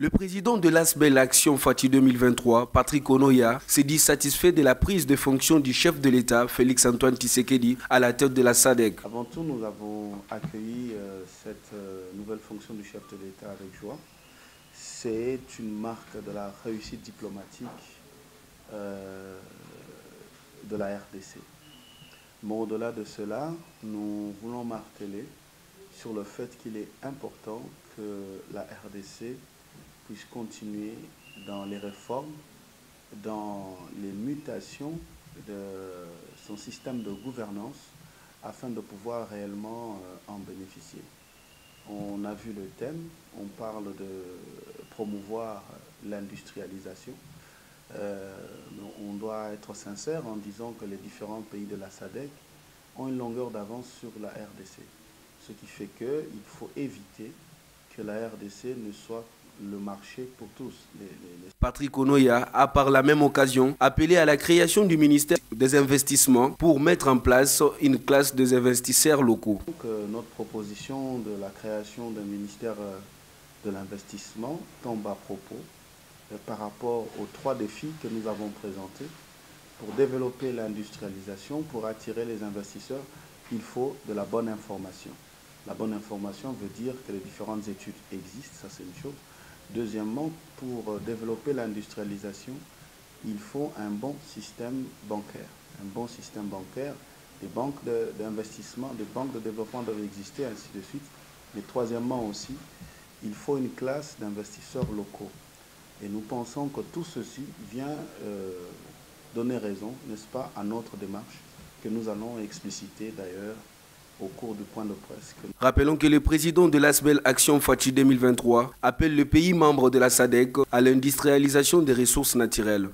Le président de l'ASBEL Action Fati 2023, Patrick Onoya, s'est dit satisfait de la prise de fonction du chef de l'État, Félix-Antoine Tshisekedi, à la tête de la SADC. Avant tout, nous avons accueilli cette nouvelle fonction du chef de l'État avec joie. C'est une marque de la réussite diplomatique de la RDC. Mais au-delà de cela, nous voulons marteler sur le fait qu'il est important que la RDC puisse continuer dans les réformes, dans les mutations de son système de gouvernance afin de pouvoir réellement en bénéficier. On a vu le thème, on parle de promouvoir l'industrialisation. On doit être sincère en disant que les différents pays de la SADC ont une longueur d'avance sur la RDC. Ce qui fait qu'il faut éviter que la RDC ne soit le marché pour tous. Patrick Onoya a par la même occasion appelé à la création du ministère des investissements pour mettre en place une classe des investisseurs locaux. Donc, notre proposition de la création d'un ministère de l'investissement tombe à propos par rapport aux 3 défis que nous avons présentés. Pour développer l'industrialisation, pour attirer les investisseurs, il faut de la bonne information. La bonne information veut dire que les différentes études existent, ça c'est une chose. Deuxièmement, pour développer l'industrialisation, il faut un bon système bancaire. Un bon système bancaire, des banques d'investissement, des banques de développement doivent exister, ainsi de suite. Mais troisièmement aussi, il faut une classe d'investisseurs locaux. Et nous pensons que tout ceci vient donner raison, n'est-ce pas, à notre démarche que nous allons expliciter d'ailleurs au cours du point de presse. Rappelons que le président de l'ASBEL Action Fati 2023 appelle le pays membre de la SADC à l'industrialisation des ressources naturelles.